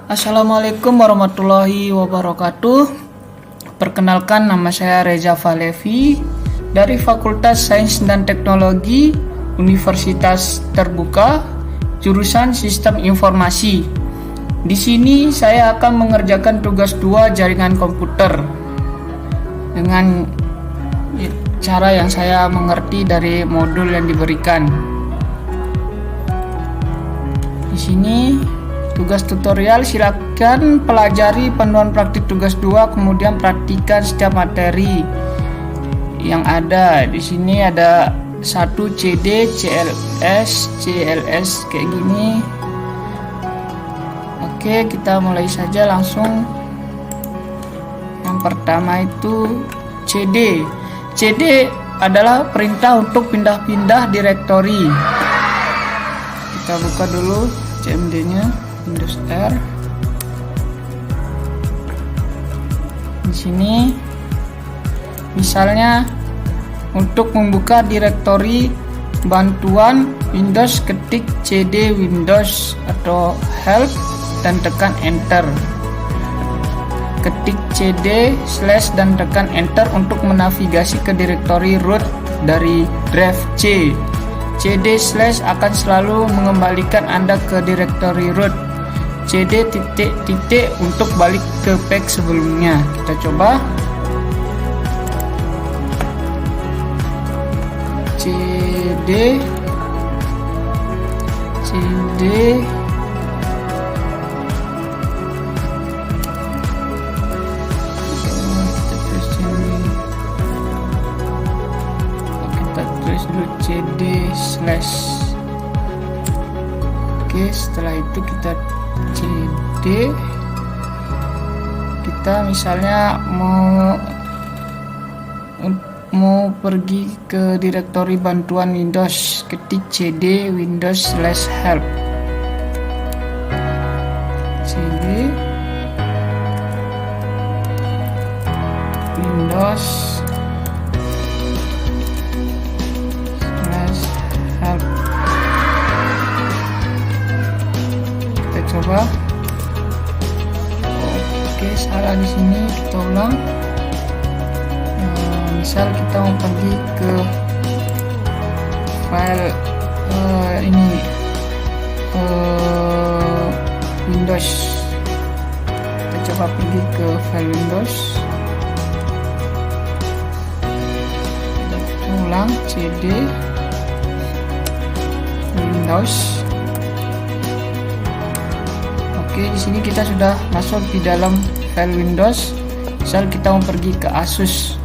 Assalamualaikum warahmatullahi wabarakatuh. Perkenalkan, nama saya Reza Falevi dari Fakultas Sains dan Teknologi Universitas Terbuka, jurusan Sistem Informasi. Di sini saya akan mengerjakan tugas 2 jaringan komputer dengan cara yang saya mengerti dari modul yang diberikan. Di sini tugas tutorial, silakan pelajari panduan praktik tugas 2, kemudian praktikan setiap materi yang ada. Di sini ada 1 CD, CLS kayak gini. Oke, kita mulai saja langsung. Yang pertama itu CD. CD adalah perintah untuk pindah-pindah direktori. Kita buka dulu CMD-nya. Windows R. Di sini misalnya untuk membuka direktori bantuan Windows, ketik CD Windows atau help dan tekan enter. Ketik CD/ dan tekan enter untuk menavigasi ke direktori root dari drive C. CD/ akan selalu mengembalikan Anda ke direktori root. CD titik untuk balik ke pack sebelumnya. Kita coba. CD kita tulis dulu CD/. Oke, setelah itu kita CD. Kita misalnya mau pergi ke direktori bantuan Windows, ketik CD Windows/help. CD Windows/help. Kita coba. Oke, salah di sini, kita ulang. Misal kita mau pergi ke file Windows. Kita coba pergi ke file Windows. Kita ulang CD Windows. Oke, di sini kita sudah masuk di dalam file Windows. Misal kita mau pergi ke Asus,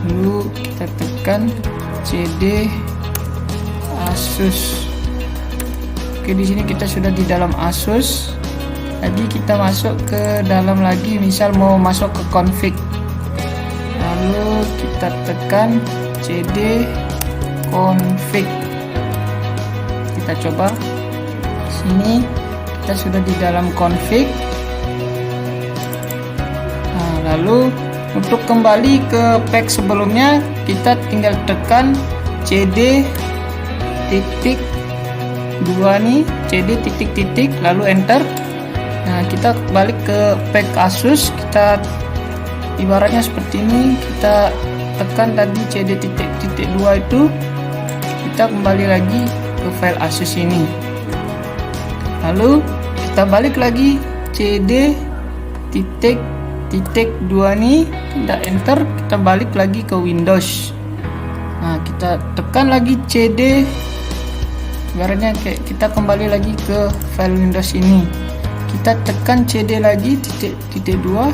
lalu kita tekan CD Asus. Oke, di sini kita sudah di dalam Asus. Lagi kita masuk ke dalam lagi, misal mau masuk ke config, lalu kita tekan CD config. Kita coba. Sini kita sudah di dalam config. Nah, lalu untuk kembali ke pack sebelumnya, kita tinggal tekan CD titik 2 nih, CD titik titik lalu enter. Nah, kita balik ke pack Asus. Kita ibaratnya seperti ini, kita tekan tadi CD titik titik 2 itu, kita kembali lagi ke file Asus ini. Lalu kita balik lagi CD titik 2 nih, kita enter, kita balik lagi ke Windows. Nah, kita tekan lagi CD, ibaratnya kayak kita kembali lagi ke file Windows ini. Kita tekan CD lagi titik 2.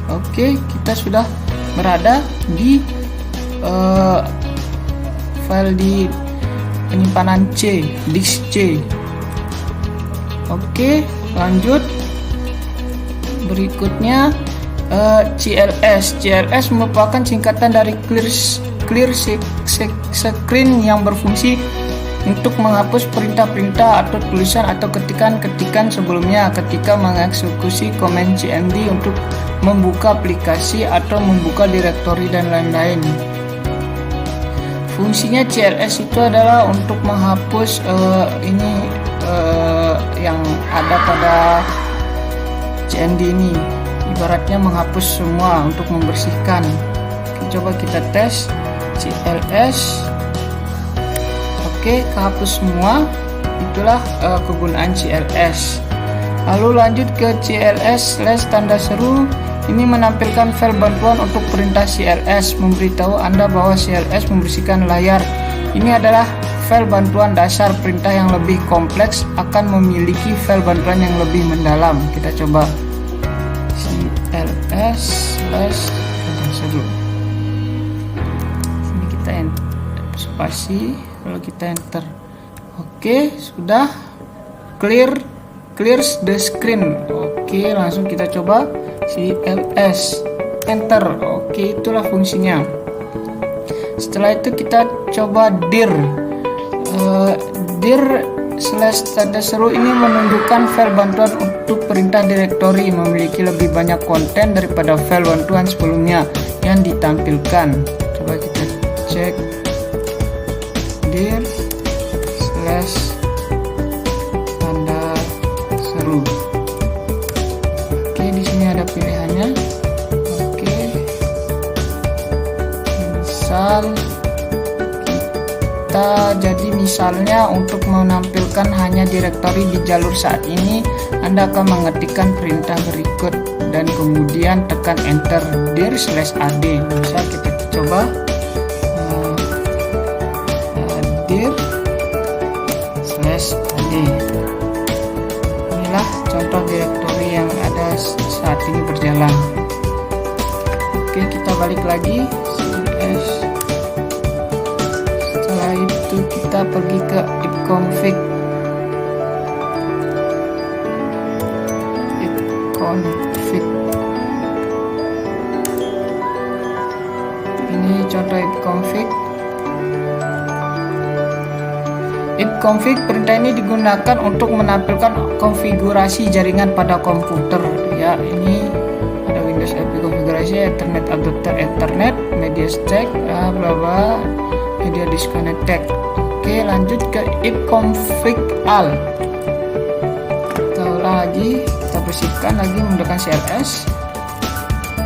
Oke, kita sudah berada di file di penyimpanan C, disk C. Oke, lanjut. Berikutnya CLS merupakan singkatan dari clear screen yang berfungsi untuk menghapus perintah-perintah atau tulisan atau ketikan-ketikan sebelumnya ketika mengeksekusi command CMD untuk membuka aplikasi atau membuka direktori dan lain-lain. Fungsinya CLS itu adalah untuk menghapus yang ada pada CND ini, ibaratnya menghapus semua untuk membersihkan. Coba kita tes CLS. Oke, kehapus semua. Itulah kegunaan CLS. Lalu lanjut ke CLS tanda seru. Ini menampilkan file bantuan untuk perintah CLS, memberitahu Anda bahwa CLS membersihkan layar. Ini adalah file bantuan dasar. Perintah yang lebih kompleks akan memiliki file bantuan yang lebih mendalam. Kita coba CLS tanda seru. Sini kita enter spasi, lalu kita enter. Oke, sudah clear the screen. Oke, langsung kita coba CLS, enter. Oke, itulah fungsinya. Setelah itu kita coba dir tanda seru. Ini menunjukkan file bantuan untuk perintah direktori, memiliki lebih banyak konten daripada file bantuan sebelumnya yang ditampilkan. Coba kita cek dir tanda seru. Oke, di sini ada pilihannya. Oke, misalnya untuk menampilkan hanya direktori di jalur saat ini, Anda akan mengetikkan perintah berikut dan kemudian tekan enter dir/ad. Misal kita coba dir/ad. Inilah contoh direktori yang ada saat ini berjalan. Oke, kita balik lagi CS. Setelah itu kita pergi ke ipconfig. Ini contoh ipconfig. Ipconfig, perintah ini digunakan untuk menampilkan konfigurasi jaringan pada komputer. Ya, ini ada Windows IP konfigurasi, Ethernet adapter Ethernet, media stack, bla bla, media disconnected. Oke, lanjut ke ipconfig all. Kita ulang lagi, kita bersihkan lagi menggunakan CLS.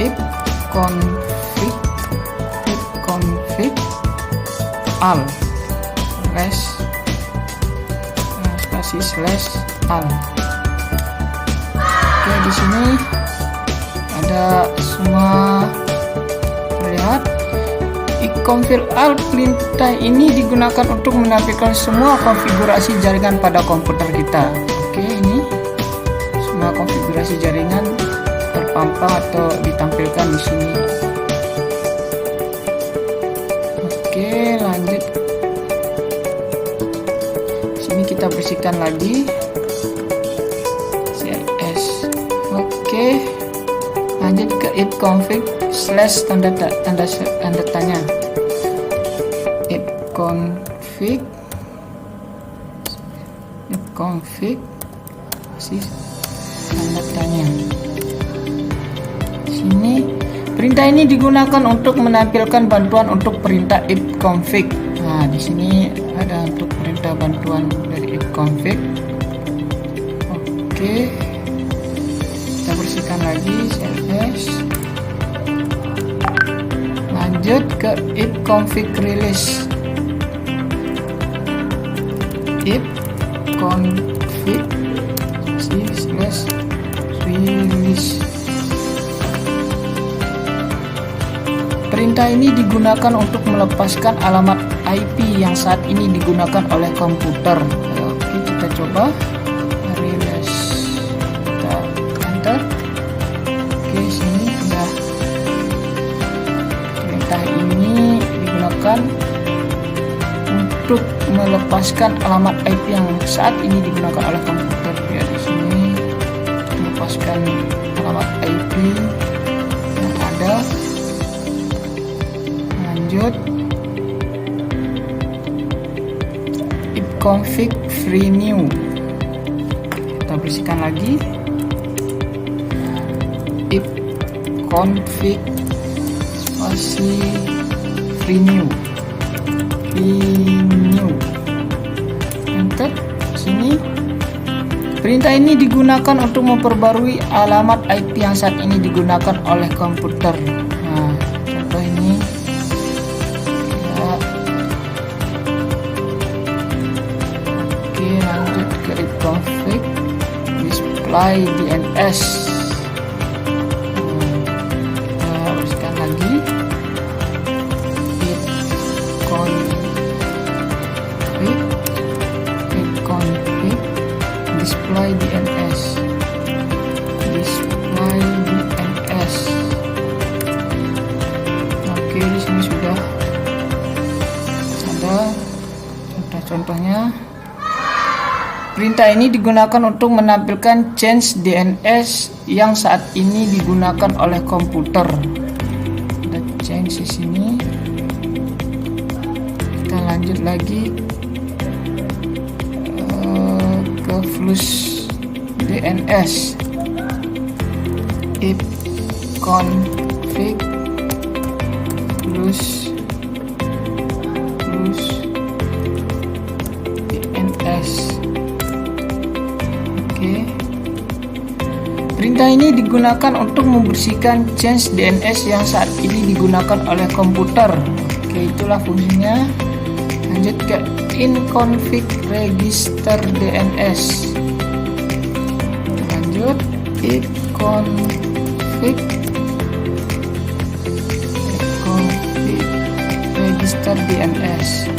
ipconfig all /all. Oke, di sini ada semua terlihat. ipconfig all perintah ini digunakan untuk menampilkan semua konfigurasi jaringan pada komputer kita. Oke, ini semua konfigurasi jaringan terpampang atau ditampilkan di sini. Oke, lanjut. Kita bersihkan lagi CLS. Oke, lanjut ke ipconfig / tanda tanya. ipconfig tanda tanya. Sini perintah ini digunakan untuk menampilkan bantuan untuk perintah ipconfig. Nah, di sini ada untuk perintah bantuan dari ipconfig. Oke, kita bersihkan lagi CLS. Lanjut ke ipconfig release. ipconfig /release. Perintah ini digunakan untuk melepaskan alamat IP yang saat ini digunakan oleh komputer. Oke, kita coba release. Kita enter. Oke, sini sudah. Perintah ini digunakan untuk melepaskan alamat IP yang saat ini digunakan oleh komputer. Ya, di sini melepaskan alamat IP yang ada. Lanjut, ipconfig free new. Kita bersihkan lagi. ipconfig free new. Enter. Sini Perintah ini digunakan untuk memperbarui alamat IP yang saat ini digunakan oleh komputer. Nah, contoh ini ya. Oke, lanjut ke config display DNS. Kita haruskan lagi config display DNS. Oke, di sini sudah ada contoh-contohnya. Perintah ini digunakan untuk menampilkan change DNS yang saat ini digunakan oleh komputer. Ada change di sini. Kita lanjut lagi ke flush DNS. If config flush DNS. Oke. Perintah ini digunakan untuk membersihkan change DNS yang saat ini digunakan oleh komputer. Oke, itulah fungsinya. Lanjut ke inconfig register DNS. Lanjut inconfig register DNS.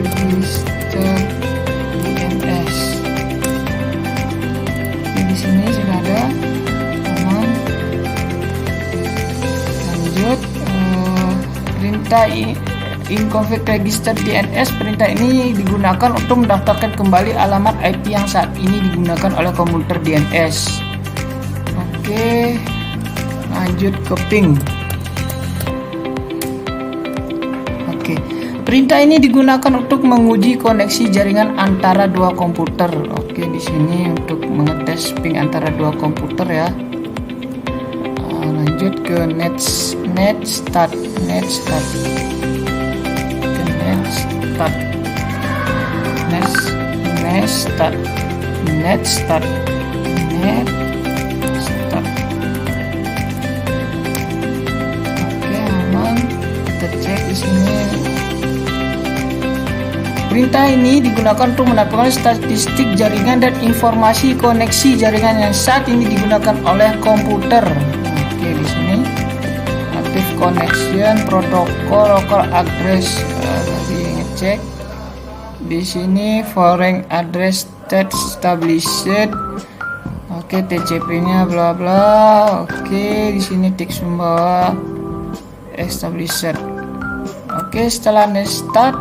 Register DNS. Di sini sudah ada. Aman. Lanjut perintah inconfig register DNS. Perintah ini digunakan untuk mendaftarkan kembali alamat IP yang saat ini digunakan oleh komputer DNS. Oke, lanjut ke ping. Oke, perintah ini digunakan untuk menguji koneksi jaringan antara dua komputer. Oke, di sini untuk mengetes ping antara dua komputer ya. Lanjut ke net start. Oke, aman. Kita cek di sini. Perintah ini digunakan untuk mendapatkan statistik jaringan dan informasi koneksi jaringan yang saat ini digunakan oleh komputer. Oke, di sini active connection protocol local address. Tadi ngecek. Di sini foreign address state established. Oke, TCP-nya bla bla. Oke, di sini tik sumber established. Oke, setelah start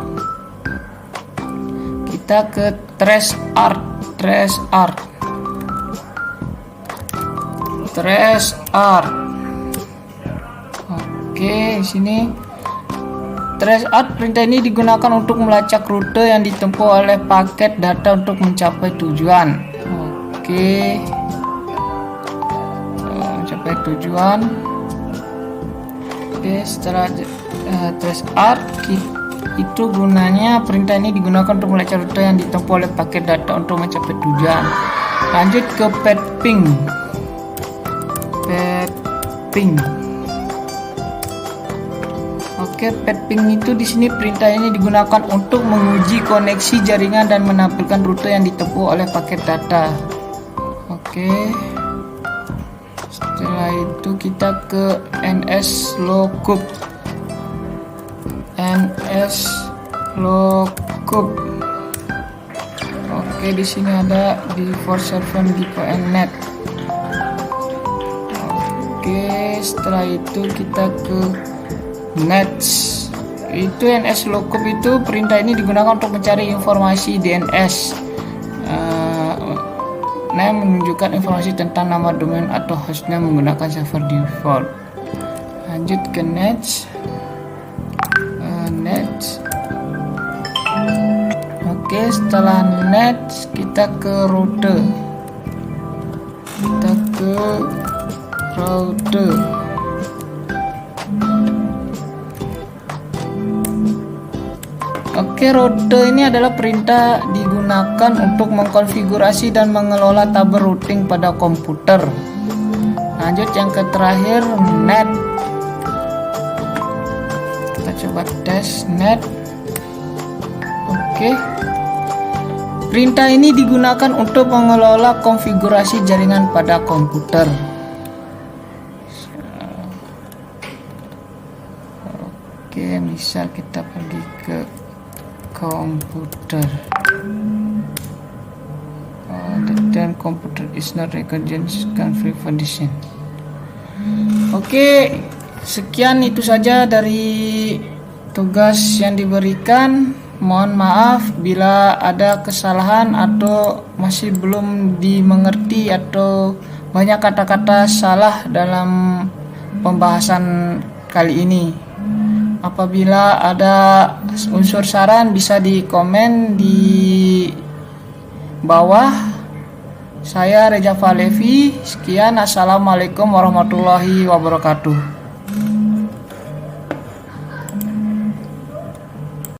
kita ke trace art. Oke, di sini trace art. Perintah ini digunakan untuk melacak rute yang ditempuh oleh paket data untuk mencapai tujuan. Oke, mencapai tujuan. Oke, setelah trace art itu gunanya, perintah ini digunakan untuk melacak rute yang ditempuh oleh paket data untuk mencapai tujuan. Lanjut ke pet ping. Oke, pet ping itu di sini perintah ini digunakan untuk menguji koneksi jaringan dan menampilkan rute yang ditempuh oleh paket data. Oke. Setelah itu kita ke NS lookup. Oke, di sini ada di 47 VPN-net. Oke, setelah itu kita ke nets. Itu NS lookup itu perintah ini digunakan untuk mencari informasi DNS. Menunjukkan informasi tentang nama domain atau hostnya menggunakan server default. Lanjut ke nets. Oke, setelah nets kita ke router. Oke, Oke, route ini adalah perintah digunakan untuk mengkonfigurasi dan mengelola tabel routing pada komputer. Lanjut yang ke terakhir, net. Kita coba tes net. Oke. Perintah ini digunakan untuk mengelola konfigurasi jaringan pada komputer. Oke, misal kita pergi ke komputer. Dan komputer is not recognized country condition. Oke, sekian itu saja dari tugas yang diberikan. Mohon maaf bila ada kesalahan atau masih belum dimengerti atau banyak kata-kata salah dalam pembahasan kali ini. Apabila ada unsur saran bisa di komen di bawah. Saya Reja Falevi. Sekian, assalamualaikum warahmatullahi wabarakatuh.